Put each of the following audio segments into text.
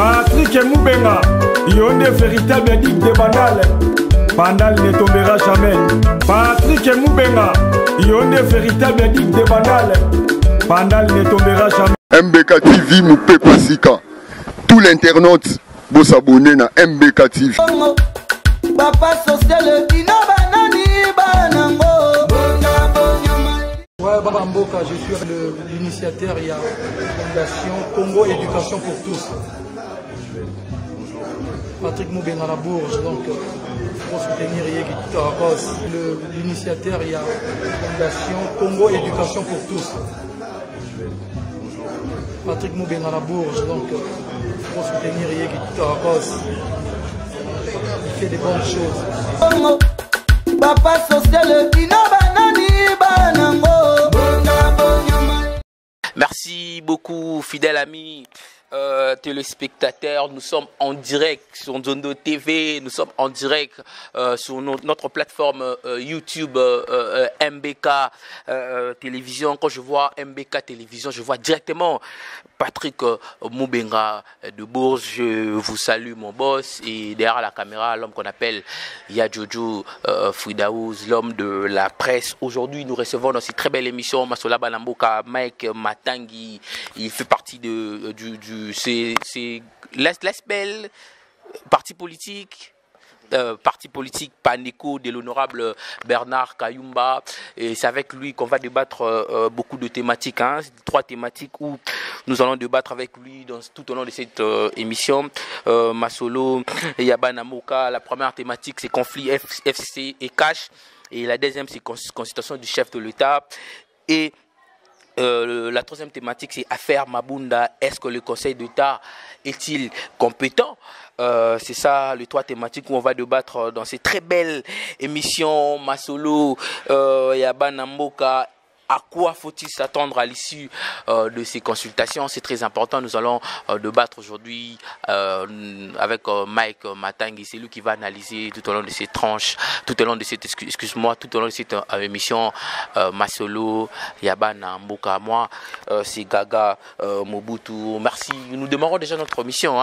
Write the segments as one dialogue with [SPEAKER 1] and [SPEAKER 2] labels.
[SPEAKER 1] Patrick Moubenga, Yonde véritable digue de Bandal. Bandal ne tombera jamais. Patrick Moubenga, Yonde véritable digue de Bandal. Bandal ne tombera jamais.
[SPEAKER 2] MBK TV Moupé Pasika. Tout l'internaute vous s'abonner à MBK TV.
[SPEAKER 3] Papa social banani banango.
[SPEAKER 4] Ouais, Baba Mboka, je suis l'initiateur, il y a la Fondation Congo Éducation pour tous. Patrick Moubenga la Bourge, donc pour soutenir Yegi Tarakos. L'initiateur, il y a la Fondation Congo Éducation pour tous. Patrick Moubenga la Bourge, donc pour soutenir Yegi Tarakos. Il fait des bonnes choses.
[SPEAKER 3] Papa social banani banango.
[SPEAKER 5] Merci beaucoup, fidèles amis téléspectateurs. Nous sommes en direct sur Nzondo TV. Nous sommes en direct sur notre plateforme YouTube MBK Télévision. Quand je vois MBK Télévision, je vois directement Patrick Moubenga de Bourges. Je vous salue, mon boss. Et derrière la caméra, l'homme qu'on appelle Yadjojo Fridaouz, l'homme de la presse. Aujourd'hui, nous recevons dans cette très belle émission Masola Banamboka, Mike Matangi. Il fait partie c'est l'ASBEL, parti politique Paneco de l'honorable Bernard Kayumba, et c'est avec lui qu'on va débattre beaucoup de thématiques, 3 thématiques où nous allons débattre avec lui tout au long de cette émission. Masolo Yabana Moka, la première thématique c'est conflit FCC et cash, et la deuxième c'est constitution du chef de l'État, et la troisième thématique c'est affaire Mabunda. Est-ce que le Conseil d'État est-il compétent? C'est ça les 3 thématiques où on va débattre dans ces très belles émissions. Masolo Yabana Mboka. À quoi faut-il s'attendre à l'issue de ces consultations? C'est très important. Nous allons débattre aujourd'hui avec Mike Matangi. C'est lui qui va analyser tout au long de ces tranches, tout au long de cette, tout au long de cette émission. Masolo Yabana Mboka. Moi, c'est Gaga Mobutu. Merci. Nous démarrons déjà notre émission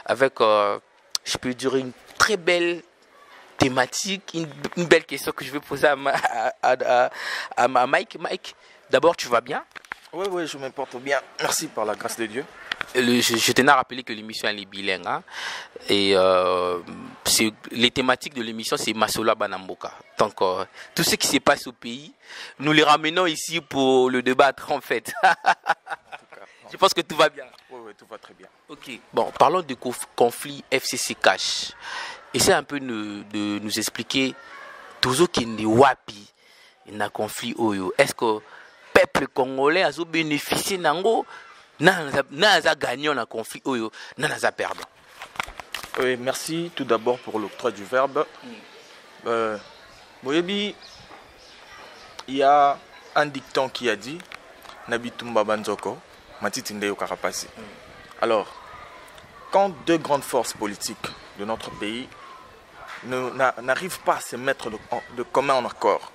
[SPEAKER 5] avec, je peux dire, une très belle thématique, une belle question que je vais poser à Mike. Mike, d'abord, tu vas bien?
[SPEAKER 6] Oui, je me porte bien. Merci par la grâce de Dieu.
[SPEAKER 5] Je tenais à rappeler que l'émission elle est bilingue. Et les thématiques de l'émission, c'est Masola Banamboka. Donc, tout ce qui se passe au pays, nous les ramenons ici pour le débattre en fait. Je pense que tout va bien.
[SPEAKER 6] Oui, tout va très bien.
[SPEAKER 5] Ok. Bon, parlons du conflit FCC Cash. Essaye un peu de nous expliquer toujours qu'il y a wapi un conflit oyo. Est-ce que le peuple congolais a bénéficié nango n'a gagnant un conflit oyo n'a perdant?
[SPEAKER 6] Oui, merci tout d'abord pour l'octroi du verbe. Boyebi, il y a un dicton qui a dit Nabitumba Banzoko, Matitinde Yokarapasi. Alors, quand 2 grandes forces politiques de notre pays n'arrivent pas à se mettre de commun en accord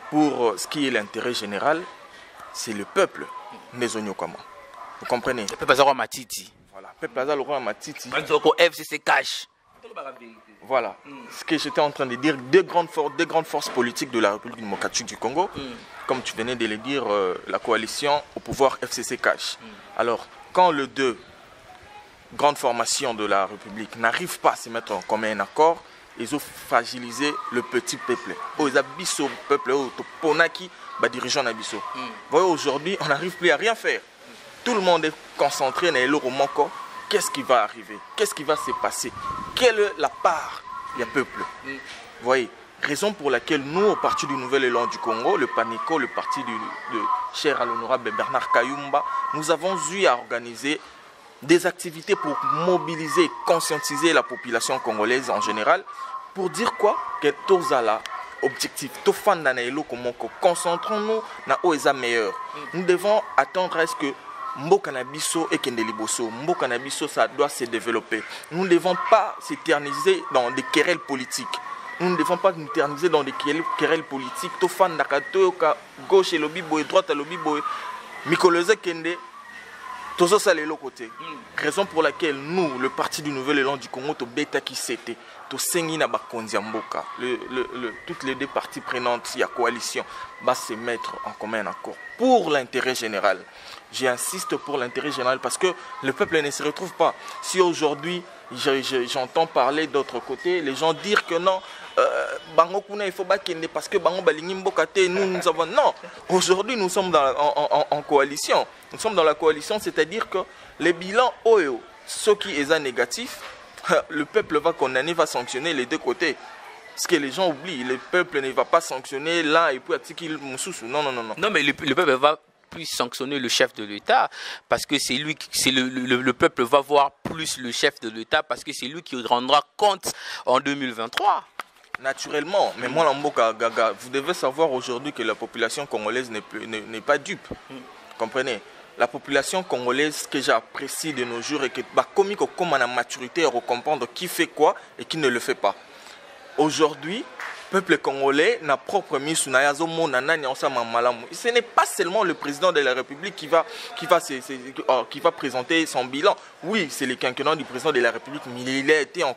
[SPEAKER 6] pour ce qui est l'intérêt général, c'est le peuple Nezonyokama. Vous comprenez?
[SPEAKER 5] Le peuple Azaro Matiti.
[SPEAKER 6] Voilà, le peuple Azaro Matiti.
[SPEAKER 5] FCC Cash.
[SPEAKER 6] Voilà, ce que j'étais en train de dire, 2 grandes forces politiques de la République démocratique du Congo, comme tu venais de le dire, la coalition au pouvoir FCC Cash. Alors, quand les 2 grandes formations de la République n'arrivent pas à se mettre en commun un accord, ils ont fragilisé le petit peuple. Ils ont abisso le peuple, Ponaki, dirigeant Nabisso. Vous voyez, aujourd'hui, on n'arrive plus à rien faire. Tout le monde est concentré dans le Romoko. Qu'est-ce qui va arriver? Qu'est-ce qui va se passer? Quelle est la part du peuple? Vous voyez, raison pour laquelle nous, au Parti du Nouvel Élan du Congo, le PANECO, le parti de cher à l'honorable Bernard Kayumba, nous avons eu à organiser des activités pour mobiliser et conscientiser la population congolaise en général, pour dire quoi? Que Tozala, objectif, concentrons-nous dans OESA meilleur. Nous devons attendre à ce que Mbokanabiso et Kendeliboso, Mbokanabiso, ça doit se développer. Nous ne devons pas s'éterniser dans des querelles politiques. Nous ne devons pas nous éterniser dans des querelles politiques. Tofan Nakato, gauche et lobby boy, droite et lobby boy. Mikolose Kende, Tozo ça le côté. Raison pour laquelle nous, le Parti du Nouvel Élan du Congo, to bêta qui c'était, to sengi na bakonzi mboka, toutes les deux parties prenantes, il y a coalition, va se mettre en commun accord pour l'intérêt général. J'insiste pour l'intérêt général parce que le peuple ne se retrouve pas. Si aujourd'hui j'entends parler d'autre côté, les gens dire que non, bango kuna il faut pas qu'il ne parce que bango balingi mboka te, nous avons non. Aujourd'hui nous sommes en coalition. Nous sommes dans la coalition, c'est-à-dire que les bilans OEO, ceux qui sont négatifs, le peuple va condamner, va sanctionner les deux côtés. Ce que les gens oublient, le peuple ne va pas sanctionner là et puis à Tiki Moussous. Non.
[SPEAKER 5] Non, mais le peuple va plus sanctionner le chef de l'État parce que c'est lui, le peuple va voir plus le chef de l'État parce que c'est lui qui rendra compte en 2023.
[SPEAKER 6] Naturellement, mais moi, Lamboka Gaga, vous devez savoir aujourd'hui que la population congolaise n'est pas dupe. Comprenez? La population congolaise que j'apprécie de nos jours et que comme on a la maturité à comprendre qui fait quoi et qui ne le fait pas. Aujourd'hui, le peuple congolais n'a propre mis sous ce n'est pas seulement le président de la République qui va présenter son bilan. Oui, c'est le quinquennat du président de la République, mais il a été en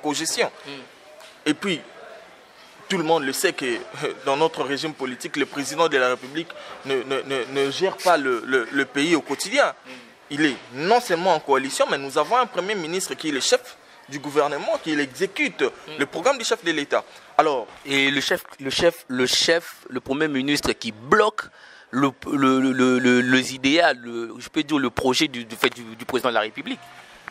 [SPEAKER 6] cogestion. Et puis, tout le monde le sait que dans notre régime politique, le président de la République ne gère pas le pays au quotidien. Il est non seulement en coalition, mais nous avons un premier ministre qui est le chef du gouvernement, qui exécute le programme du chef de l'État. Alors,
[SPEAKER 5] et le premier ministre qui bloque les idéaux, je peux dire le projet du président de la République.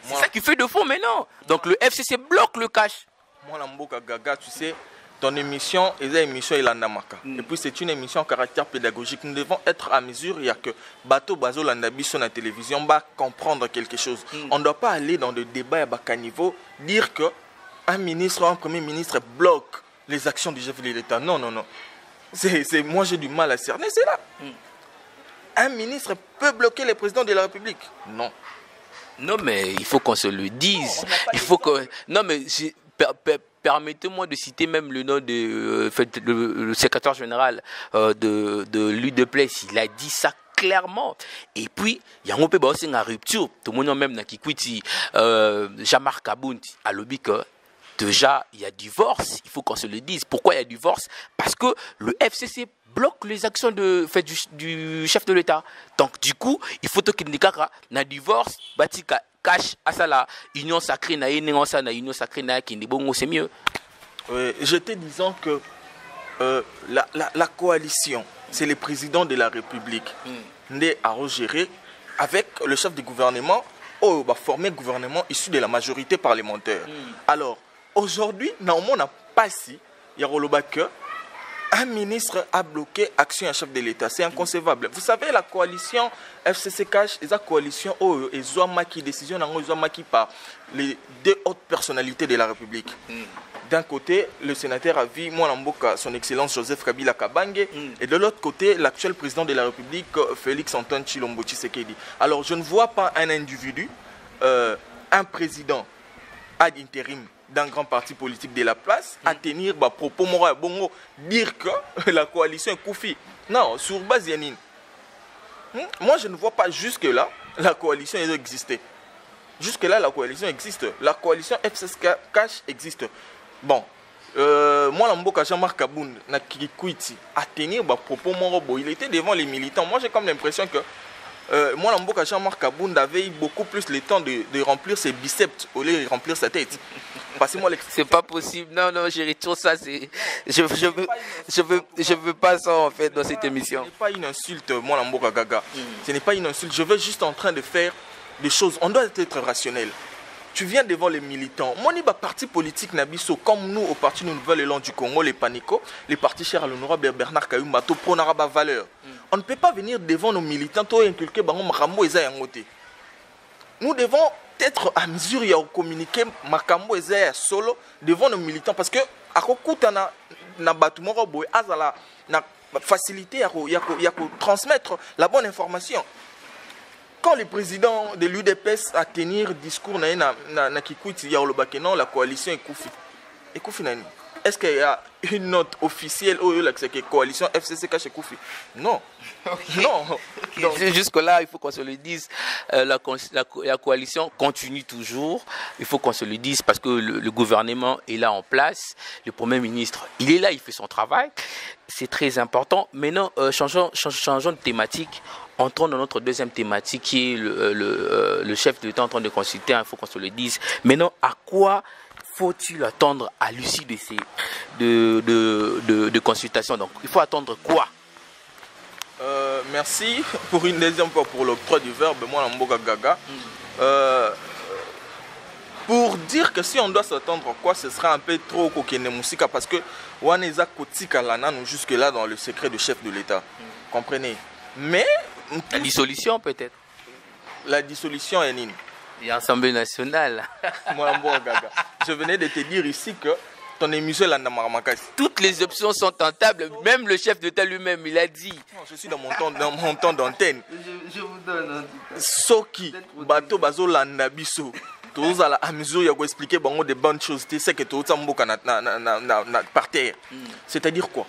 [SPEAKER 5] C'est ça qui fait de fond maintenant. Donc le FCC bloque le cash.
[SPEAKER 6] Moi, Lamboka Gaga, tu sais, ton émission est une émission Ilandamaka. Et puis c'est une émission à caractère pédagogique. Nous devons être à mesure, il y a que Bato Bazo Landabi sur la télévision va comprendre quelque chose. On ne doit pas aller dans des débats à bas niveau, dire que un ministre ou un premier ministre bloque les actions du chef de l'État. Non. Moi j'ai du mal à cerner, c'est là. Un ministre peut bloquer le président de la République? Non.
[SPEAKER 5] Non, mais il faut qu'on se le dise. Il faut que... Non, mais... Permettez-moi de citer même le nom de le secrétaire général de l'UDPS. Il a dit ça clairement. Et puis, il y a un peu aussi une rupture. Tout le monde même qui quitte Jean-Marc Kaboundi a lobby que déjà il y a divorce. Il faut qu'on se le dise. Pourquoi il y a divorce? Parce que le FCC bloque les actions du chef de l'État. Donc du coup, il faut qu'il n'y ait pas un divorce. Cash à ça la union sacrée na union sacrée na qui n'est bon c'est mieux.
[SPEAKER 6] J'étais disant que la coalition, c'est le président de la République né à gérer avec le chef du gouvernement ou va former un gouvernement issu de la majorité parlementaire. Alors aujourd'hui, on n'a pas si il y a que un ministre a bloqué action à chef de l'État. C'est inconcevable. Vous savez, la coalition FCC Cash et la coalition qui décision par les deux hautes personnalités de la République. D'un côté, le sénateur a vu Moualamboka, son excellence Joseph Kabila Kabange, et de l'autre côté, l'actuel président de la République, Félix Antoine Tshilombo Tshisekedi. Alors, je ne vois pas un individu, un président ad intérim d'un grand parti politique de la place à tenir propos moral bongo, dire que la coalition est Koufi. Non, sur base Yanine. Moi, je ne vois pas jusque-là la coalition exister. Jusque-là, la coalition existe. La coalition FCC Cash existe. Bon, moi, Lamboka Jean-Marc Kaboundi, à tenir propos moral, il était devant les militants. Moi, j'ai comme l'impression que moi, Lamboka Jean-Marc Kaboundi avait eu beaucoup plus le temps de remplir ses biceps au lieu de remplir sa tête.
[SPEAKER 5] C'est pas possible. Non, je retire ça. Je veux pas ça en fait dans cette émission.
[SPEAKER 6] Ce n'est pas une insulte, moi, Lamboka Gaga. Ce n'est pas une insulte. Je veux juste en train de faire des choses. On doit être rationnel. Tu viens devant les militants. Moi, il y a parti politique Nabiso, comme nous au Parti Nouvel Élan du Congo, les Panico, les partis chers à l'honorable Bernard Kayumba, to pronaraba valeur. On ne peut pas venir devant nos militants to inculquer bango makambo eza yangote. Nous devons être à mesure de communiquer makambo eza solo devant nos militants parce que à kokuta na batumoro boy azala na facilité à transmettre la bonne information. Quand le président de l'UDPS a tenir discours na Kikwiti ya olobake non la coalition est Koufi. Et Koufi nani. est-ce qu'il y a une note officielle où c'est coalition FCCK chez Koufi? Non. Okay. Non.
[SPEAKER 5] Okay. Jusque-là, il faut qu'on se le dise. La coalition continue toujours. Il faut qu'on se le dise parce que le gouvernement est là en place. Le Premier ministre, il est là, il fait son travail. C'est très important. Maintenant, changeons de thématique. Entrons dans notre deuxième thématique qui est le chef de l'État en train de consulter. Il faut qu'on se le dise. Maintenant, à quoi faut-il attendre à l'issue de consultation? Donc, il faut attendre quoi?
[SPEAKER 6] Merci pour une deuxième fois pour l'octroi du verbe. Moi, Mboka Gaga. Pour dire que si on doit s'attendre à quoi, ce sera un peu trop kokene musika parce que Waneza Kotika Lana nous jusque-là dans le secret de chef de l'État. Comprenez? Mais.
[SPEAKER 5] La dissolution, peut-être.
[SPEAKER 6] La dissolution est nine.
[SPEAKER 5] Et l'Assemblée nationale.
[SPEAKER 6] Moi, Mboka Gaga. Je venais de te dire ici que ton émission là n'a pas.
[SPEAKER 5] Toutes les options sont tentables, même le chef d'État lui-même, il a dit.
[SPEAKER 6] Non, je suis dans mon temps d'antenne.
[SPEAKER 3] Je vous donne.
[SPEAKER 6] Soki, bateau bazo landa biso. Tous à la mesure, il y a expliquer des bonnes choses. Tu sais que tout ça par terre. C'est-à-dire quoi?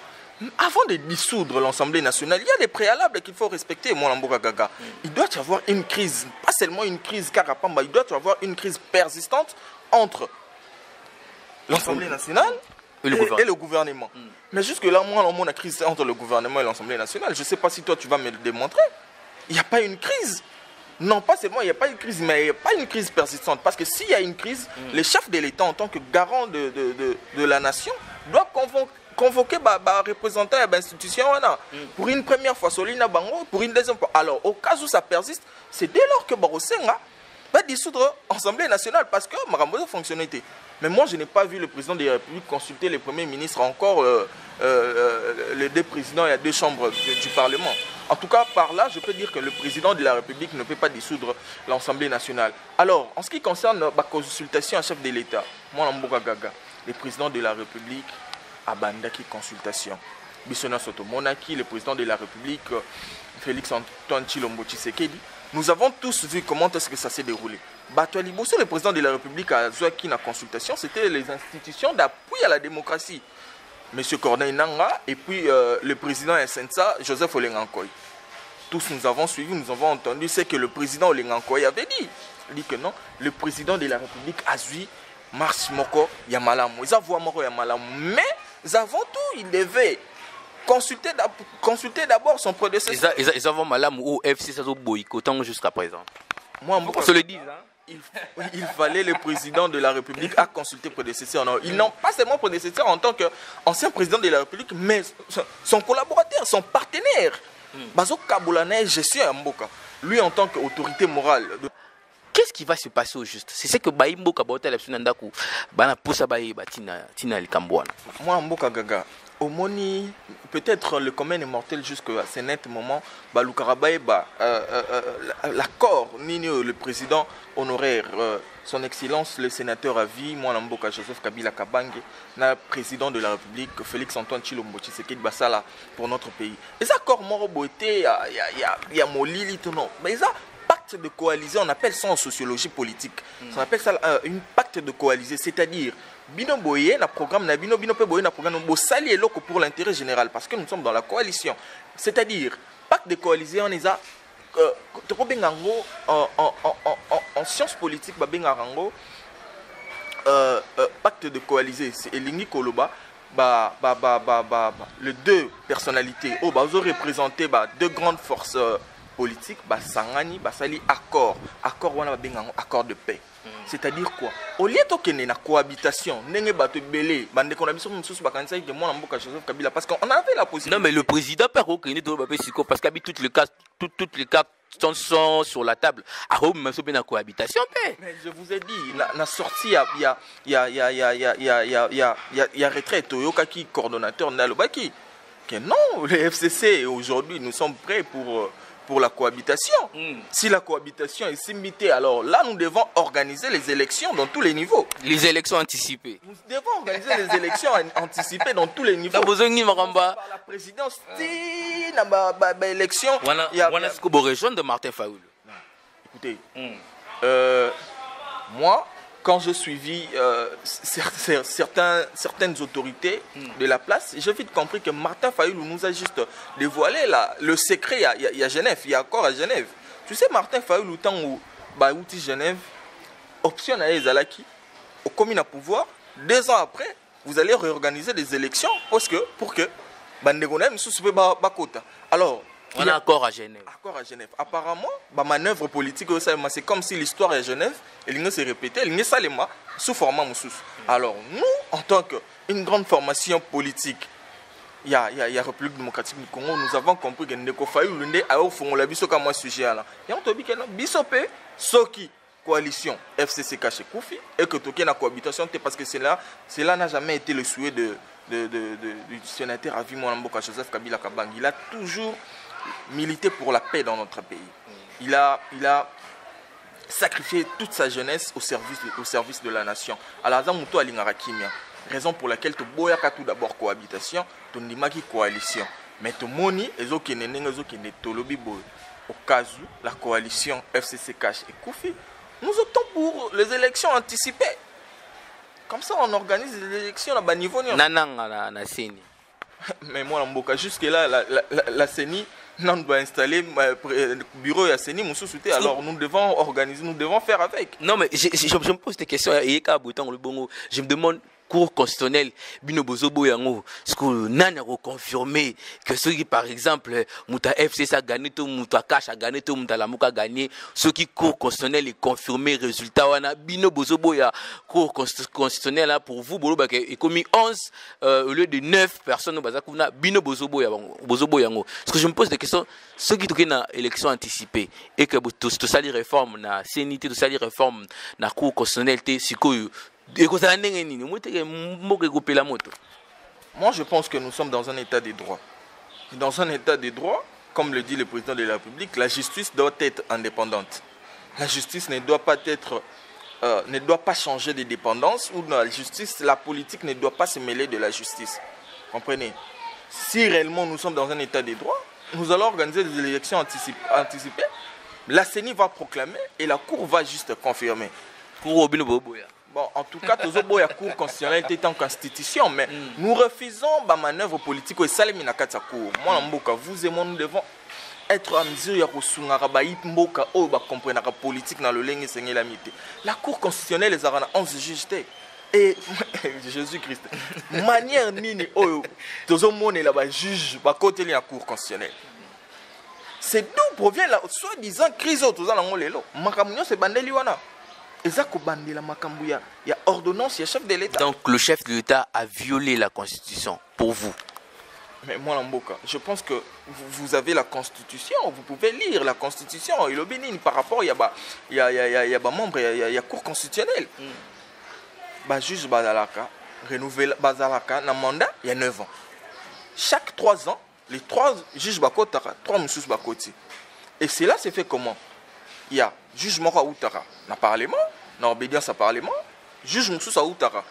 [SPEAKER 6] Avant de dissoudre l'Assemblée nationale, il y a des préalables qu'il faut respecter. Moi, Mboka Gaga. Il doit y avoir une crise, pas seulement une crise carapamba, il doit y avoir une crise persistante entre l'Assemblée nationale et le gouvernement. Mais jusque-là, moi, on a crise entre le gouvernement et l'Assemblée nationale. Je ne sais pas si toi, tu vas me le démontrer. Il n'y a pas une crise. Non, pas seulement il n'y a pas une crise, mais il n'y a pas une crise persistante. Parce que s'il y a une crise, le chef de l'État, en tant que garant de la nation, doit convoquer représentant de l'institution pour une première fois, pour une deuxième fois. Alors, au cas où ça persiste, c'est dès lors que Barosenga va dissoudre l'Assemblée nationale parce que Marambo fonctionnalité. Mais moi, je n'ai pas vu le président de la République consulter les premiers ministres, encore les deux présidents, il y a deux chambres du Parlement. En tout cas, par là, je peux dire que le président de la République ne peut pas dissoudre l'Assemblée nationale. Alors, en ce qui concerne la consultation à chef de l'État, moi, Mboka Gaga, le président de la République a bandaki consultation. Bissona Soto Monaki, le président de la République, Félix Antoine Tshilombo Tshisekedi, nous avons tous vu comment est-ce que ça s'est déroulé. Batoali Bosso, le président de la République, a Zouaki na consultation, c'était les institutions d'appui à la démocratie. M. Corneille Nanga et puis le président SNSA, Joseph Olengankoy. Tous nous avons suivi, nous avons entendu ce que le président Olengankoy avait dit. Il dit que non, le président de la République a suivi Mars Moko Yamalamu. Ils avouent Moko Yamalamu. Mais avant tout, il devait consulter d'abord son prédécesseur.
[SPEAKER 5] Ils avouent Malamu ou FC Sazo boycottant jusqu'à présent.
[SPEAKER 6] Moi,
[SPEAKER 5] on se le dit. Hein?
[SPEAKER 6] Il fallait le président de la République à consulter le prédécesseur. Ils n'ont pas seulement prédécesseur en tant qu'ancien président de la République, mais son collaborateur, son partenaire. Bazo Kaboulane, je suis un Mboka. Lui en tant qu'autorité morale.
[SPEAKER 5] Qu'est-ce qui va se passer au juste? C'est ce que Baïmbo Kabota Lapsunandaku, Bana Poussa Baï, Tina Likambouana.
[SPEAKER 6] Moi, Mboka Gaga, au Moni, peut-être le commun est mortel jusqu'à ce net moment, Baloukarabay, l'accord, le président honoraire, son excellence, le sénateur à vie, moi, Mboka Joseph Kabila Kabange, le président de la République, Félix Antoine Tshilombo Tshisekedi Basala, pour notre pays. Les accords Moroboté, il y a Molili, tout non. Mais ça, pacte de coalition, on appelle ça en sociologie politique. On appelle ça un pacte de coalition, c'est-à-dire bino boye na programme na bino pe boye na programme bo sali eloko pour l'intérêt général parce que nous sommes dans la coalition. C'est-à-dire pacte de coalition on les a en sciences politiques ba bengarango pacte de coalition c'est Elingi Koloba les deux personnalités oh ba ont représenté deux grandes forces politique, sangani, sali accord wana bengango accord de paix. C'est-à-dire quoi? Au lieu de qu'il y ait une cohabitation, nenge bato belé, bande qu'on a besoin de bakansa que moi Mboka Joseph Kabila parce qu'on avait la possibilité.
[SPEAKER 5] Non mais le président peut reconnaître de Babé Siko parce qu'habitude toutes les cas sont sur la table. À Rome même bien en cohabitation paix.
[SPEAKER 6] Mais je vous ai dit la sortie il y a retraite Toyoka qui coordonnateur Nalobaki. Que non, le FCC aujourd'hui nous sommes prêts pour la cohabitation. Si la cohabitation est limitée, alors là, nous devons organiser les élections dans tous les niveaux.
[SPEAKER 5] Les élections anticipées.
[SPEAKER 6] Nous devons organiser les élections anticipées dans tous les niveaux.
[SPEAKER 5] Par
[SPEAKER 6] la présidence, l'élection.
[SPEAKER 5] Il y a une région de Martin Faoul.
[SPEAKER 6] Écoutez, moi, quand je suivis certaines autorités de la place, j'ai vite compris que Martin Fayulu nous a juste dévoilé le secret. Il y a Genève, il y a encore à Genève. Tu sais, Martin Fayulu, tant où Baouti Genève, option à Ezalaki, au commun à pouvoir, 2 ans après, vous allez réorganiser des élections pour que Bandegonem sous Bakota. Alors,
[SPEAKER 5] on a accord à Genève.
[SPEAKER 6] Accord à Genève. Apparemment, ma manœuvre politique, c'est comme si l'histoire à Genève, elle s'est répétée, elle n'est pas sous format moussous. Alors, nous, en tant qu'une grande formation politique, il y a République démocratique du Congo, nous avons compris que Ndeko Fayulu a offert la biso comme sujet là. Et on te dit que non, bisopé, Soki, coalition FCCK chez Koufi, et que toqué la cohabitation, parce que cela n'a jamais été le souhait du sénateur Avi Mwanamboka Joseph Kabila Kabang. Il a toujours milité pour la paix dans notre pays. Il a sacrifié toute sa jeunesse au service de la nation. Alors, raison pour laquelle tu bois tout d'abord cohabitation, tu n'as pas coalition. Mais tu moni au cas où la coalition FCCK et Koufi, nous optons pour les élections anticipées. Comme ça, on organise les élections à bas niveau. Mais moi, jusque-là, la CENI, on doit installer le bureau à CENI, alors nous devons organiser, nous devons faire avec.
[SPEAKER 5] Non, mais je me pose des questions. Je me demande, cours constitutionnel, Binobozobo Yango, ce que Nana a confirmé que ceux qui, par exemple, Mouta FCC a gagné, Mouta Cash a gagné, Mouta Lamouk a gagné, ceux qui cours constitutionnel est confirmé, résultat, Wana, Binobozobo ya cours constitutionnel pour vous, Bolo, il a commis 11 au lieu de 9 personnes, Binobozobo Yango. Ce que je me pose des questions, ceux qui ont une élection anticipée et que tout ça, les réformes, na CNT, tout ça, les réformes, na cours constitutionnel, c'est quoi? Moi,
[SPEAKER 6] je pense que nous sommes dans un état de droit. Dans un état de droit, comme le dit le président de la République, la justice doit être indépendante. La justice ne doit pas changer de dépendance, ou dans la justice, la politique ne doit pas se mêler de la justice. Comprenez? Si réellement nous sommes dans un état de droit, nous allons organiser des élections anticipées. La CENI va proclamer et la Cour va juste confirmer. Bon, en tout cas, la Cour constitutionnelle est en constitution, mais nous refusons la manœuvre politique. Moi, vous et moi, nous devons être en mesure de comprendre la politique dans le lingue et la Cour constitutionnelle les a 11 juges. Et Jésus-Christ, manière nini juge côté la Cour constitutionnelle. C'est d'où provient la soi-disant crise autour de l'élo. C'est bandeliwana. Il y a ordonnance, il y a chef de l'État.
[SPEAKER 5] Donc le chef de l'État a violé la Constitution, pour vous?
[SPEAKER 6] Mais moi, je pense que vous avez la Constitution, vous pouvez lire la Constitution. Il y par rapport, il y a membre, il y a Cour constitutionnelle. Juge Bazalaka, renouvelé Bazalaka, dans le mandat, il y a 9 ans. Chaque 3 ans, les 3 juges Bakotara, 3 Moussous Bakoti. Et cela s'est fait comment? Il y a juge Mora Outara dans le Parlement, dans l'obédience au Parlement, juge Moussous Outara,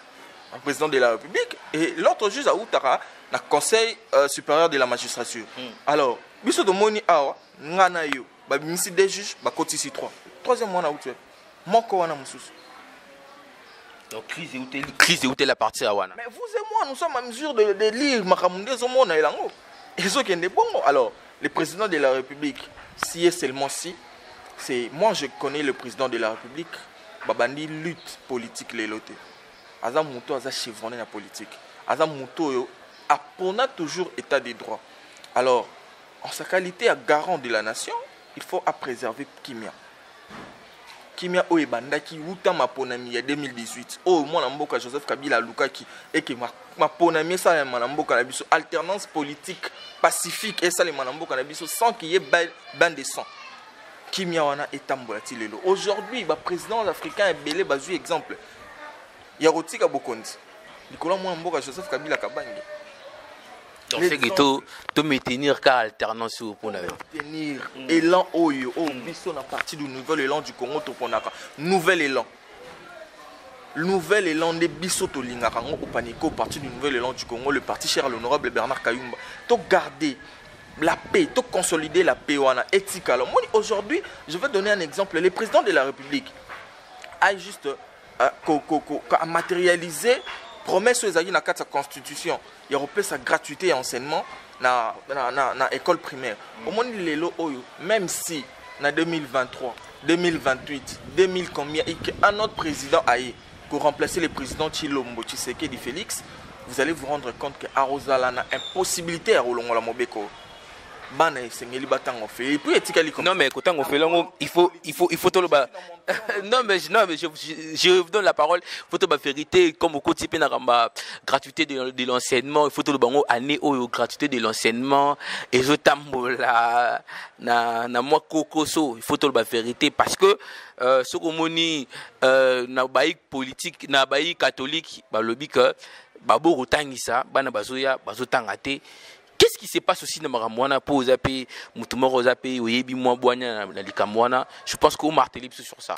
[SPEAKER 6] le président de la République, et l'autre juge à Outara dans le Conseil supérieur de la magistrature. Alors, biso de moni awa, ngana yo, ba bimisi des juges, ba kotisi 3. Troisième mois na Outara. Moko wana Moussous.
[SPEAKER 5] Donc crise est la partie à wana.
[SPEAKER 6] Mais vous et moi, nous sommes en mesure de lire Makamunde Zomona et Lango. Et ce qui est bon. Alors, le président de la République, si et seulement si, c'est moi je connais le président de la République, Babandi lutte politique les lotés. Azam Mouto a chevronné la politique. Azam Mouto a toujours état de droit. Alors, en sa qualité à garant de la nation, il faut préserver Kimia. Kimia Oebanda qui outa ma ponami il y a 2018. Oh moi Namboka Joseph Kabila Lukaki et que ma ponami ça Manamboka na biso alternance politique pacifique et ça les Manamboka na biso sans qu'il y ait bain de sang. Kimia wana etambolati lelo. Aujourd'hui, le président africain est belé bazu exemple. Il y a Rotika Bokondi. Nicolas Mouamboka Joseph Kabila Kabangi.
[SPEAKER 5] Donc c'est que tu maintenir car alternance pour
[SPEAKER 6] maintenir élan oyo biso na partie du nouvel élan du Congo to ponaka. Nouvel élan des biso to lingaka ngo paniko parti du nouvel élan du Congo, le parti cher à l'honorable Bernard Kayumba. To garder la paix, to consolider la paix wana éthique. Alors moi aujourd'hui, je vais donner un exemple. Le président de la République a juste à matérialiser promesse aux na carte constitution il y a sa gratuité et enseignement na école primaire au monde lelo oyo même si na 2023 2028 2000 combien et un autre président aille pour remplacer le président Tshilombo Tshisekedi Félix, vous allez vous rendre compte que Arozala n'a impossibilité à Rolongola Mobeko. Non
[SPEAKER 5] mais quand on fait il faut tout le bas. Non mais je vous donne la parole. Il faut tout la vérité comme au quotidien na gratuité de l'enseignement. Il faut tout le bango année au gratuité de l'enseignement. Et je tambola na moi kokoso. Il faut tout la vérité parce que ce qu'on moni na baïk politique na baïk catholique ba lobby que babo rotangisa bana bazoya bazotangate. Qu'est-ce qui se passe aussi dans Maramouana pour Zapé, Moutoumoro Zapé, Oyebi Mouabouana, Nalikamouana? Je pense qu'on martèle sur ça.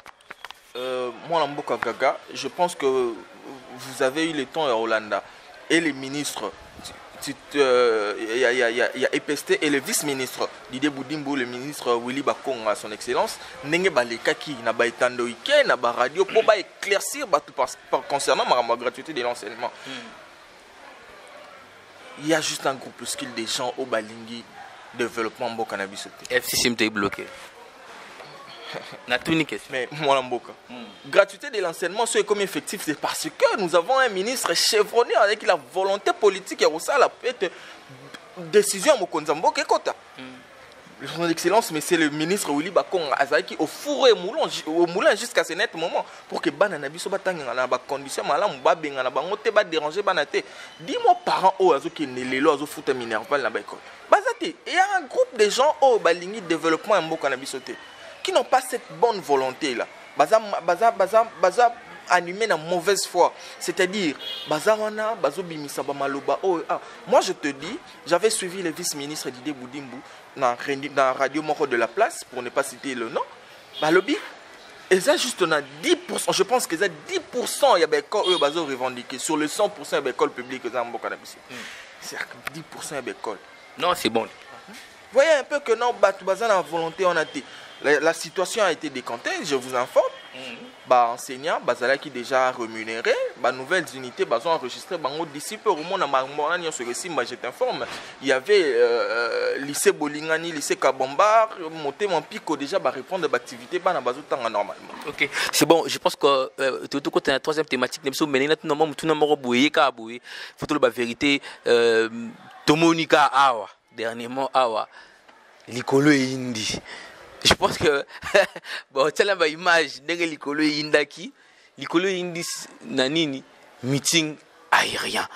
[SPEAKER 6] Moi, Lamboka Gaga, je pense que vous avez eu le temps à Hollanda et les ministres, il y a EPST et le vice-ministre Didier Boudimbo, le ministre Willy Bakong à son excellence, Nenge Balekaki, Naba Etando Ike, Naba Radio, pour éclaircir concernant la gratuité de l'enseignement. Il y a juste un groupuscule des gens au Balingi développement Mboka cannabis.
[SPEAKER 5] FCC est bloqué.
[SPEAKER 6] Mais moi Mboka. Gratuité de l'enseignement c'est comme effectif, c'est parce que nous avons un ministre chevronné avec la volonté politique et ça la peut-être décision Mokonza Mboka Kota. Son excellence, mais c'est le ministre Willy Bakong Azaki au four et au moulin jusqu'à ce net moment pour que Bananabi soit dans des conditions malades, Babenga, Bangote, ba déranger Banate. Dis-moi parents au Azo qui ne les lois au foot minerval na l'école. Bazate, il y a un groupe de gens au Balingi développement en Canabisoté qui n'ont pas cette bonne volonté là. Baza animé dans mauvaise foi, c'est-à-dire Bazawana, Bazobimisa Bamaloba. Moi je te dis, j'avais suivi le vice-ministre Didier Boudimbo dans la radio Moko de la place, pour ne pas citer le nom. Balobi, et ça juste on a 10%, je pense que ça 10% il y a des écoles où Bazo revendiqué sur le 100% il y a des écoles publiques que ça c'est 10% il y a des écoles.
[SPEAKER 5] Non, c'est bon.
[SPEAKER 6] Vous voyez un peu que non, Baza la volonté on a dit. La situation a été décantée, je vous informe. Enseignants, Bazala qui déjà rémunéré, nouvelles unités, ont enregistré, d'ici peu au monde je t'informe. Il y avait lycée Bolingani, lycée Kabombar, monté mon pico déjà répondre à l'activité normalement.
[SPEAKER 5] Ok, c'est bon, je pense que tout côté la troisième thématique, tout la vérité, Tomonika Awa, dernièrement Awa, Likolo Indi. Je pense que bon, tu as la image de l'Ikolo Indaki, l'Ikolo Indis Nanini, meeting aérien.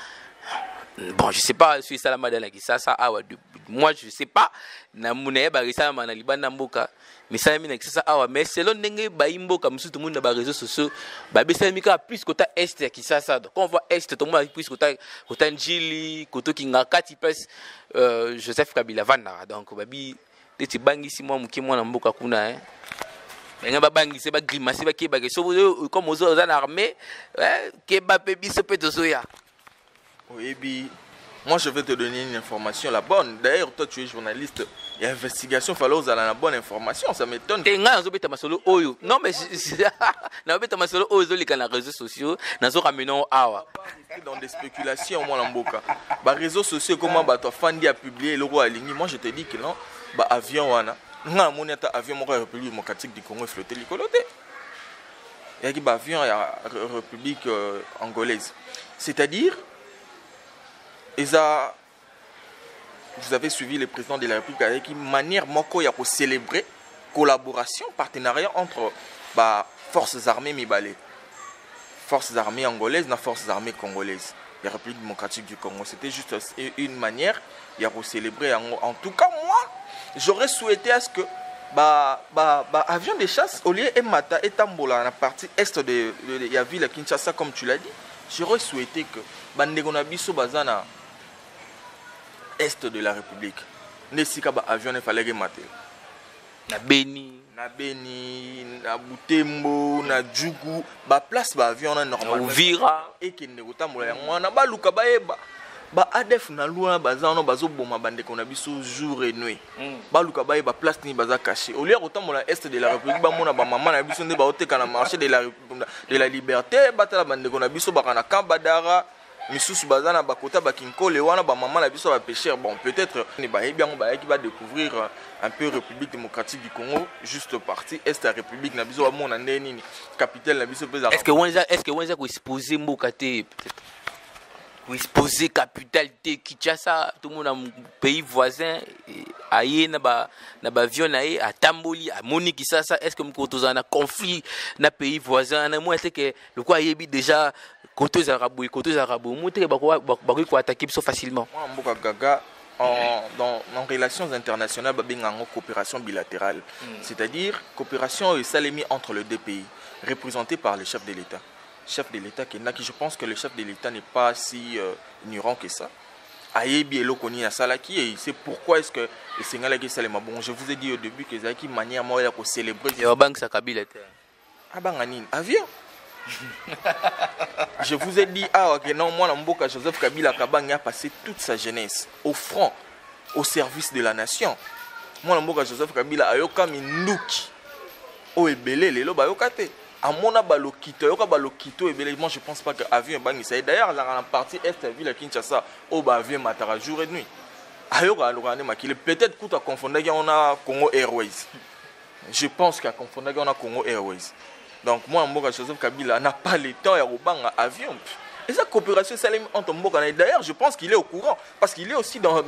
[SPEAKER 5] Bon, je sais pas si c'est la madame qui ça awa. Moi, je sais pas. Na mouné ba risa ma na libanda mboka. Mais ça mina que ça awa. Mais selon ndenge ba imboka musu tout le monde na ba réseaux sociaux, ba besa mika plus côté est qui ça. Donc on voit est tout le monde plus côté Njili, côté Kingaka Tipes Joseph Kabila Vanda. Donc babi te bangisi moi muki mwana mboka kuna benga babangisi ba grimace ba keba ke so comme aux armées ke ba pebiso peto soya.
[SPEAKER 6] Oui, moi je vais te donner une information la bonne. D'ailleurs toi tu es journaliste et investigation fallait aux la bonne information, ça m'étonne.
[SPEAKER 5] Non mais na beta masolo ozo lika na réseaux sociaux nazo ramenons awa
[SPEAKER 6] dans des spéculations moi mboka. Ba réseaux sociaux comment ba toi Fandi a publié le roi Alingi, moi je te dis que non. Avion wana nga moni ata avion moko ya République démocratique du Congo flotté likoloté ya ki ba avion ya République angolaise, c'est-à-dire vous avez suivi le président de la République avec une manière moko ya pour célébrer collaboration partenariat entre forces armées mibalé forces armées angolaises na forces armées congolaises la République démocratique du Congo. C'était juste une manière pour célébrer. En tout cas, moi, j'aurais souhaité à ce que avion de chasse, au lieu de Mata et Tambola, la partie est de la ville de Kinshasa, comme tu l'as dit, j'aurais souhaité que Bandegonabiso Bazana, est de la République, Nessika avion ne fallait mater.
[SPEAKER 5] Na Beni,
[SPEAKER 6] na Butembo, na Djougou, place avion normalement.
[SPEAKER 5] Uvira
[SPEAKER 6] et qui ne roule pas. On a baluka baeba. ba ADF na lua bazano bazoboma bandeko na biso jour et nuit ba luka ba ba place ni baza caché au lieu autant mon est de la République ba mona ba maman na biso nde ba oteka na marché de la liberté batala bandeko na biso ba kana kambadara misusu bazana ba kota ba kinkole wana ba maman na biso ba pêcheur bon peut-être ni ba bien ba qui va découvrir un peu République démocratique du Congo juste partie est la République na biso ba mona neni capitale na biso pesa.
[SPEAKER 5] Est-ce que Wenza ko exposer mbokate exposer capitale de Kinshasa tout le monde dans pays voisin aye na ba avion na ye à Tamboli à Moni Kinshasa est-ce que mko tozana conflit na pays voisin na moi c'est que le quoi yebi déjà côté arabo monter ba ko attaquer so facilement
[SPEAKER 6] mboka gaga en relations internationales ba benga coopération bilatérale c'est-à-dire coopération et salemi entre les deux pays représentés par le chef de l'État qui je pense que le chef de l'État n'est pas si ignorant que ça. Ayebi elokoni na salaki et c'est pourquoi est-ce que le Sénégal qui salema bon je vous ai dit au début que Zaki manière moi pour célébrer
[SPEAKER 5] et banque sa Kabila
[SPEAKER 6] ah banganine avion je vous ai dit que non moi Mboka Joseph Kabila Kabanga a passé toute sa jeunesse au front au service de la nation. Moi Mboka Joseph Kabila ayoka minduki o ebele lelo bayokate Amona balokito, yoka balokito et moi je pense pas que avion bangi ça. D'ailleurs la partie est de ville Kinshasa au avion matara jour et nuit. Ayoka alorane makile peut-être qu'on a confondu on a Congo Airways. Je pense qu'à confondre on a Congo Airways. Donc moi Mboka Joseph Kabila n'a pas le temps à robanga avion. Et sa coopération salem entre Mboka et d'ailleurs je pense qu'il est au courant parce qu'il est aussi dans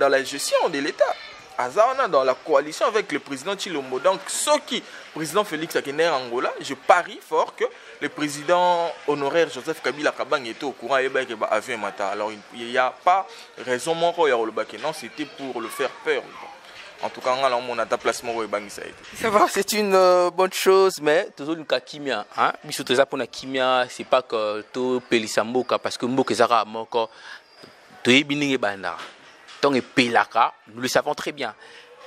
[SPEAKER 6] la gestion de l'État. Azana dans la coalition avec le président Chilombo. Donc, ce qui, président Félix Akene Angola, je parie fort que le président honoraire Joseph Kabila Kabang était au courant et qu'il a vu un matin. Alors, il n'y a pas raison, non, c'était pour le faire peur. En tout cas, on a un placement.
[SPEAKER 5] Ça va, c'est une bonne chose, mais toujours une kimia. Hein? Pour la kimia, c'est pas que tout pelisa Mboka parce que Mboka Zara Moko, tout est bien bandar. Tant et pelaka, nous le savons très bien.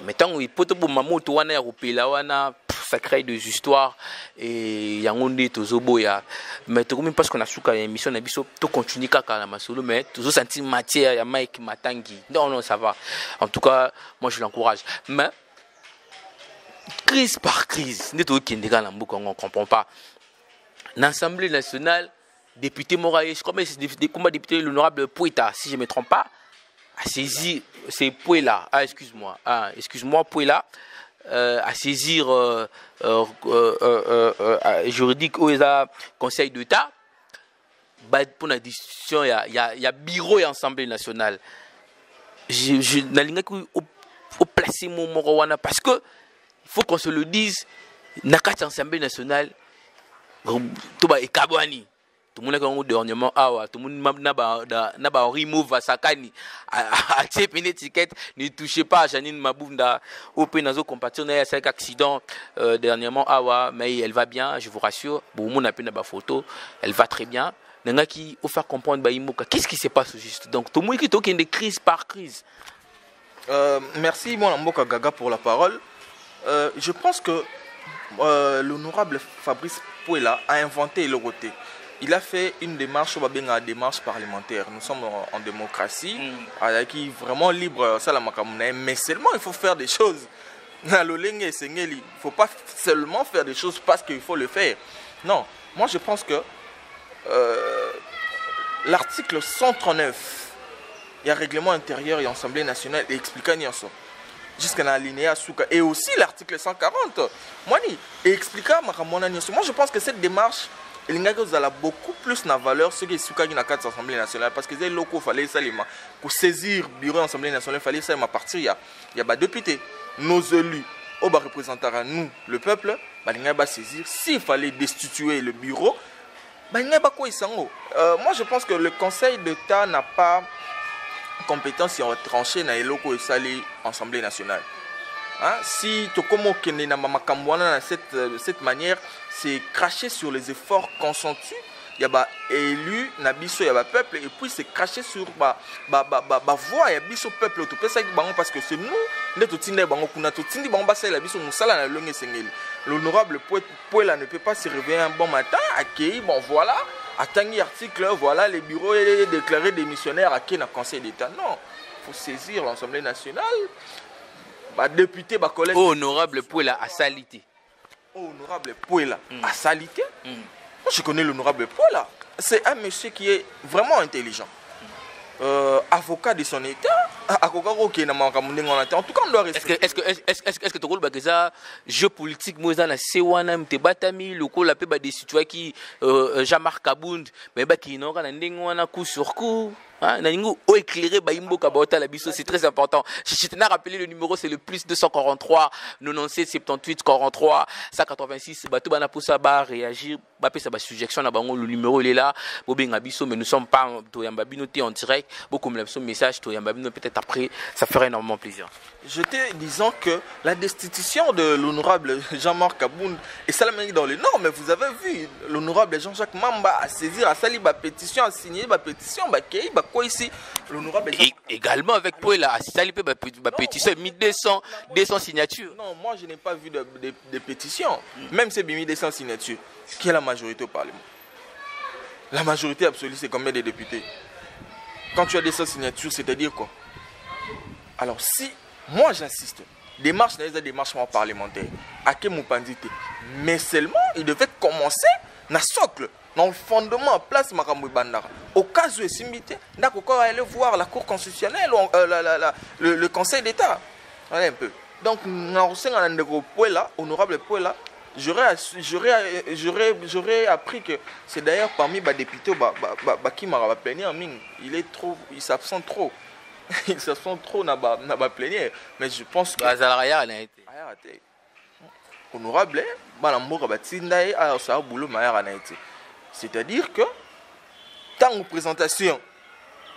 [SPEAKER 5] Mais tant que poto pour maman toana ou pelawana, ça crée des histoires et yangonde tozoboya. Mais tout même parce qu'on a souka émission na biso, tout continue kaka na masolo, mais toujours sentir matière ya Mike Matangi. Non ça va. En tout cas, moi je l'encourage. Mais crise par crise, n'est tout qui ndeka na mboka on comprend pas. L'Assemblée nationale, député Moraes, je crois que c'est combat député l'honorable Poueta, si je me trompe pas. A saisir ces Pouela, excuse-moi Pouela, à saisir juridique au Conseil d'État, pour la discussion, il y a bureau et Assemblée nationale. Je n'ai pas placé mon morowana parce que il faut qu'on se le dise, Nakat Assemblée nationale, tout va ekabwani. Tout le monde a un dernièrement tout le monde n'a pas remove à Sakani accepte une étiquette ne touchez pas à Janine Mabounda au Penazo compatriote à cet accident dernièrement mais elle va bien je vous rassure bon mon appel n'a photo elle va très bien n'a qui au faire comprendre qu'est-ce qui se passe juste donc tout le monde qui toque une crise par crise.
[SPEAKER 6] Merci mon Mboka Gaga pour la parole. Je pense que l'honorable Fabrice Pouela a inventé le côté. Il a fait une démarche parlementaire. Nous sommes en démocratie, qui est vraiment libre, mais seulement il faut faire des choses. Il ne faut pas seulement faire des choses parce qu'il faut le faire. Non, moi je pense que l'article 139, il y a règlement intérieur et Assemblée nationale et expliquant jusqu'à l'alinéa Souka et aussi l'article 140. Moi je pense que cette démarche il y a beaucoup plus de valeur ce qui est sous l'Assemblée nationale parce que les locaux fallait salement pour saisir le bureau de l'Assemblée nationale fallait ça à partir il y a des députés nos élus au bas représentants à nous le peuple il y a saisir s'il fallait destituer le bureau il y a quoi moi je pense que le Conseil d'État n'a pas compétence à trancher dans les locaux et saler l'Assemblée nationale. Hein? Si tu commences de cette manière, c'est cracher sur les efforts consentis. Il y a élu, il y a peuple, et puis c'est cracher sur voix, il y a biso peuple, parce que c'est nous, l'honorable Pouela ne peut pas se réveiller un bon matin, accueillir, bon voilà, Attendez article, voilà, les bureaux est déclaré démissionnaire à qui dans le Conseil d'État. Non, il faut saisir l'Assemblée nationale. Bah, député, bah, collègue.
[SPEAKER 5] Honorable Pouela à salité.
[SPEAKER 6] Honorable Pouela à salité. Moi, je connais l'honorable Pouela. C'est un monsieur qui est vraiment intelligent. Avocat de son état, en tout cas on doit rester.
[SPEAKER 5] Est-ce que tu rôle que ça jeu politique moi dans la Sewana m'te batami le col la pe ba des citoyens qui Jean-Marc Kabound mais ba qui n'aura n'engwana coup sur coup. Nango éclairé Baimbo Kabota la biso, c'est très important. Je tenais à rappeler le numéro, c'est le plus 243 97 78 43 186. Bato bana poussa ba réagir, ba pe sa ba suggestion na bango, le numéro il est là. Bobenga biso, mais nous sommes pas toyamba binoté en direct. Beaucoup me lève message toyamba bino peut-être après, ça ferait énormément plaisir.
[SPEAKER 6] J'étais disant que la destitution de l'honorable Jean-Marc Kabound est salamé dans les normes, mais vous avez vu l'honorable Jean-Jacques Mamba a saisir, a sali ba pétition, a signé ba pétition, ba kei, ba quoi ici l'honorable
[SPEAKER 5] également avec Pouela a sali ba pétition 1200 signatures.
[SPEAKER 6] Non, moi je n'ai pas vu de pétition, même c'est 1200 signatures. Qui est la majorité au Parlement? La majorité absolue, c'est combien de députés? Quand tu as 200 signatures, c'est-à-dire quoi? Alors si moi j'insiste, démarche n'est pas des démarches parlementaires, à quel Moupandité, mais seulement il devait commencer dans le socle, dans le fondement, place Makamou Bandara. Au cas où il est imité, d'accord, aller voir la Cour constitutionnelle, le Conseil d'État. Allez un peu. Donc, honorable Pouela, j'aurais appris que c'est d'ailleurs parmi les députés qui m'a plaigné en mine. Il s'absente trop. Ils se sont trop dans la plénière. Mais je pense que. Honorable, c'est-à-dire que, tant de présentation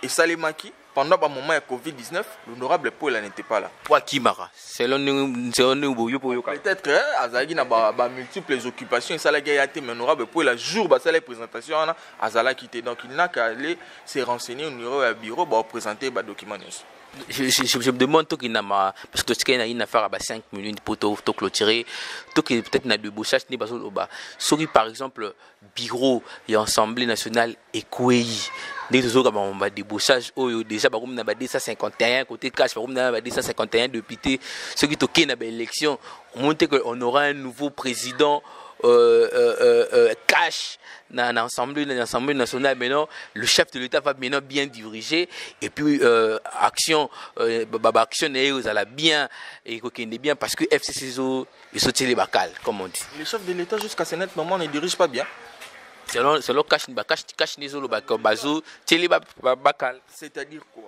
[SPEAKER 6] et Salimaki, pendant le moment de Covid-19, l'honorable Pouela n'était pas là.
[SPEAKER 5] Pour Kimara, c'est l'homme.
[SPEAKER 6] Peut-être que Azagi n'a pas multiples occupations, et ça l'a gagné, mais l'honorable Pouela, jour où la présentation, Azala quitté. Donc il n'a qu'à aller se renseigner au niveau du bureau pour présenter les documents.
[SPEAKER 5] Je me demande qui n'a pas parce que tu as une affaire à 5 minutes pour te clôturer, peut-être n'a de bouchage ni pas sur par exemple bureau et assemblée nationale et Kouei des autres comme débauchage déjà par exemple 251 côté cash par exemple 251 députés ceux qui toquent na élection on montre qu'on aura un nouveau président cash dans l'Assemblée nationale. Maintenant le chef de l'État va maintenant bien diriger et puis action à la bien et bien parce que FCCO est sauté les bacals comme on dit.
[SPEAKER 6] Le chef de l'État jusqu'à ce moment ne dirige pas bien.
[SPEAKER 5] Selon cash nizolo bazo télé bacal.
[SPEAKER 6] C'est-à-dire quoi?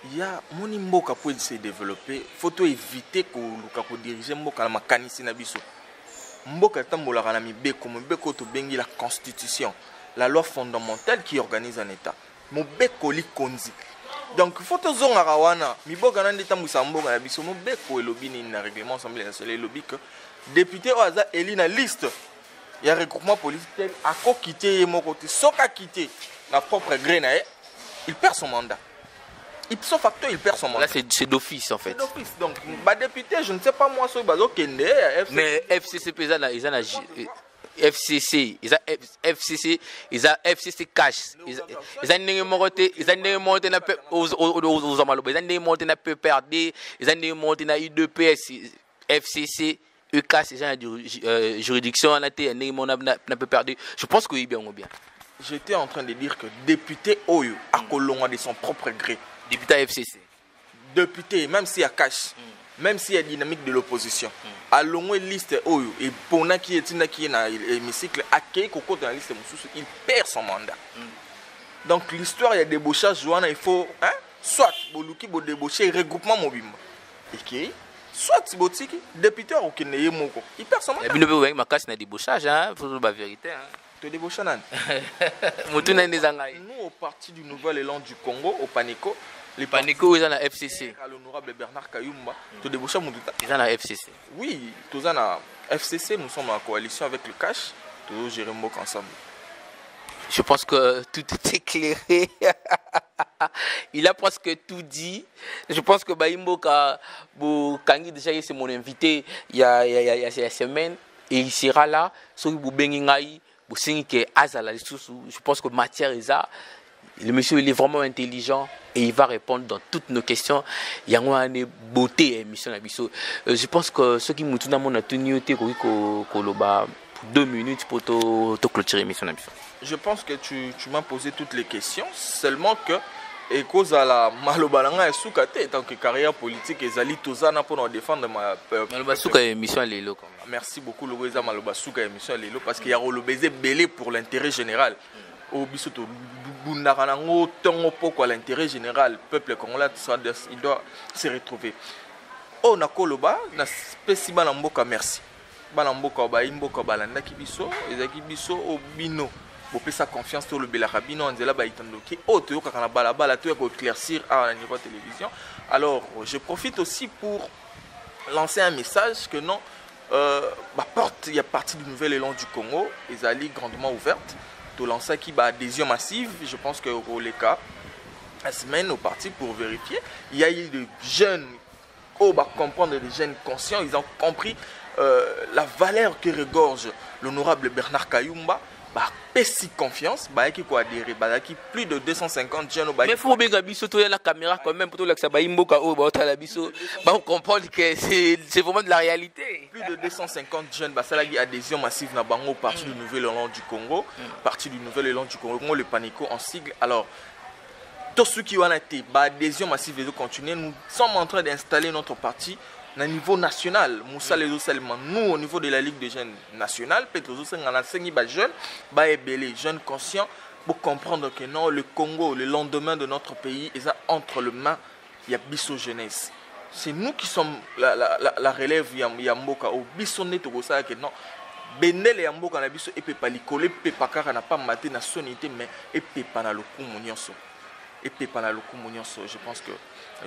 [SPEAKER 6] Il y a mon mboka pour se développer, faut éviter que le diriger mboka na makanisi na biso. Mboka tambola na mibeko to bengi la constitution, la loi fondamentale qui organise un état. Mobeko li konzi. Donc faut zonga rawana, miboka na ndeta musa mboka na biso mobeko elobi ni na règlement assemblée nationale elobi que député oza eli na liste. Il y a regroupement politique à quoi quitter mon côté, soka quitter la propre gré na il perd son mandat. Ipso facto, il perd son mandat.
[SPEAKER 5] Là, c'est d'office en fait.
[SPEAKER 6] D'office. Donc, député, je ne sais pas moi, sur Bazo Kende,
[SPEAKER 5] mais FCC, FCC, ils ont FCC cash. Ils ont monté na PPRD, ils ont monté na UDPS, FCC, ECAS, ils ont juridiction, on a PPRD. Je pense que oui, bien ou bien.
[SPEAKER 6] J'étais en train de dire que député Oyo a Colomba de son propre gré.
[SPEAKER 5] Député FCC.
[SPEAKER 6] Député, même s'il y a cash, même s'il y a dynamique de l'opposition, à l'ongwe liste Oyo, et pour qui est dans l'hémicycle, à qui est dans la liste, il perd son mandat. Donc l'histoire, il y a débauchage, il faut, soit, Boluki, débaucher, regroupement mobile. Et qui soit, député ou qui n'est pas il perd son mandat.
[SPEAKER 5] Il y a un débauchage, il faut la vérité.
[SPEAKER 6] Nous, au parti du Nouvel Élan du Congo, au Panico,
[SPEAKER 5] les Panico, ils ont la FCC.
[SPEAKER 6] L'honorable Bernard Kayumba,
[SPEAKER 5] ils ont la FCC.
[SPEAKER 6] Oui, tous ont la FCC, nous sommes en coalition avec le Cash, tous gérons ensemble.
[SPEAKER 5] Je pense que tout est éclairé. Il a presque tout dit. Je pense que Baimbo Kangi, déjà, c'est mon invité il y a 6 semaines. Et il sera là, sur Boubengingaï. je pense que matière est ça. Le monsieur, il est vraiment intelligent et il va répondre dans toutes nos questions. Il y a une beauté émission. Je pense que ceux qui m'ont tout tenu pour 2 minutes pour te clôturer l'émission.
[SPEAKER 6] Je pense que tu m'as posé toutes les questions, seulement que et cause à la malobalanga et soukate tant que carrière politique et zali tozana pour nous défendre ma
[SPEAKER 5] malobasuka émission lelo.
[SPEAKER 6] Merci beaucoup Louisa malobasuka émission lelo parce qu'il y a le baiser belé pour l'intérêt général. Au bisoto bundarango tongo poko à l'intérêt général peuple congolais il doit se retrouver. Oh na koloba na spécial balamboka merci. Balamboka ba imboka balanda kibiso ezaki biso obino. Pour sa confiance sur le Belarabino, on dit là, qui autre que balabala, tout pour éclaircir à la niveau télévision. Alors, je profite aussi pour lancer un message que non, ma porte, il y a partie du nouvel élan du Congo, les alliés grandement ouvertes, de lancer qui va adhésion massive. Je pense que au les cas, la semaine au parti pour vérifier, il y a eu des jeunes, comprendre des jeunes conscients, ils ont compris la valeur que regorge l'honorable Bernard Kayumba. Pesi confiance, qui quoi adhérer, qui plus de 250 jeunes.
[SPEAKER 5] Mais il faut bien que la caméra quand même pour que ça comprendre que c'est vraiment de la réalité.
[SPEAKER 6] Plus de 250 jeunes, ça a adhésion massive dans le parti du Nouvel Élan du Congo, parti du Nouvel Élan du Congo, le Panico en sigle. Alors, tous ceux qui ont été adhésion massive de continuer, nous sommes en train d'installer notre parti. Au niveau national, nous au niveau de la Ligue des jeunes nationale, peut-être que nous avons jeunes conscients pour comprendre que non, le Congo, le lendemain de notre pays, est entre les mains, il y a Bisso jeunesse. C'est nous qui sommes la relève, il y a Mboka, au Bisso Neto, que non, Benel et Mboka, Bisso, et Pepa Likole, Pepa Kara n'a pas maté na sonité, mais et Pepa na loku monionso. Et Pepa na loku monionso, je pense que.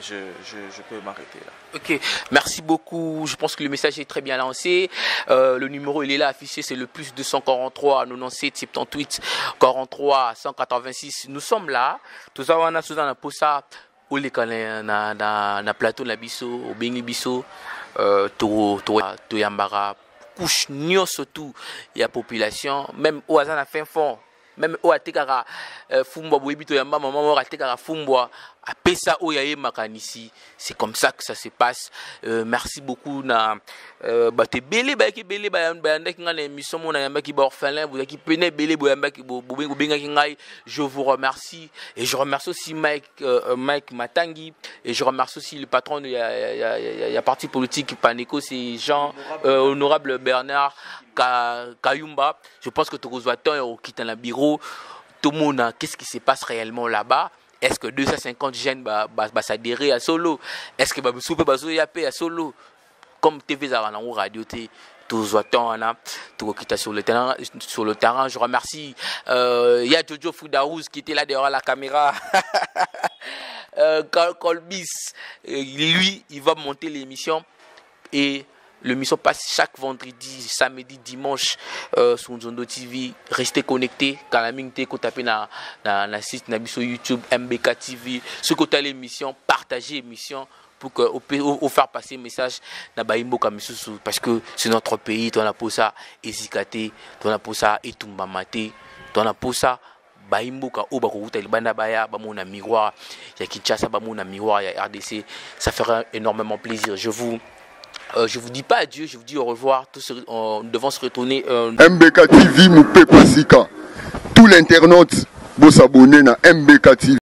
[SPEAKER 6] Je peux m'arrêter là.
[SPEAKER 5] Ok, merci beaucoup. Je pense que le message est très bien lancé. Le numéro, il est là affiché, c'est le plus 243 97 78 43 186. Nous sommes là. Tout ça, on a sous un posa où les na plateau la biso, au Bengi biso, to yambara, couche nyo surtout, il y a population, même au hasard à fin fond. Même au atekara fumbwa boibito yamba maman atekara fumbwa à pesa oyaye makanisi, c'est comme ça que ça se passe. Merci beaucoup na bate belé ba ki belé ba ndek ngana émission mona yamba ki ba orphelin vous qui pene belé bo yamba ki bo benga ki ngai. Je vous remercie et je remercie aussi Mike Matangi et je remercie aussi le patron de y a parti politique Paneco, c'est Jean honorable Bernard Kayumba. Je pense que tous les gens qui quittent le bureau, tout le monde, qu'est-ce qui se passe réellement là-bas? Est-ce que 250 jeunes vont s'adhérer à Solo? Est-ce que Baboussoupe va s'adhérer à Solo? Comme TV Zarana ou Radio T, tous les gens qui quittent sur le terrain. Je remercie y a Jojo Foudaouz qui était là derrière la caméra. Colbis, lui, il va monter l'émission et l'émission passe chaque vendredi, samedi, dimanche sur Nzondo TV. Restez connectés. Quand la minute que tapez dans le site sur YouTube, MBK TV. Ce que tu as l'émission, partagez l'émission pour que faire passer le message na baimbo kamisusu parce que c'est notre pays. Tu as pour ça ezikate, tu as pour ça etumba maté, tu as pour ça baimboka o bakokuta libanda baya bamona miroir ya Kinshasa bamona miroir ya RDC. Ça ferait énormément plaisir. Je vous dis pas adieu, je vous dis au revoir. Nous devons se retourner.
[SPEAKER 2] MBK TV, Moupé Pasika. Tout l'internaute, vous s'abonner à MBK TV.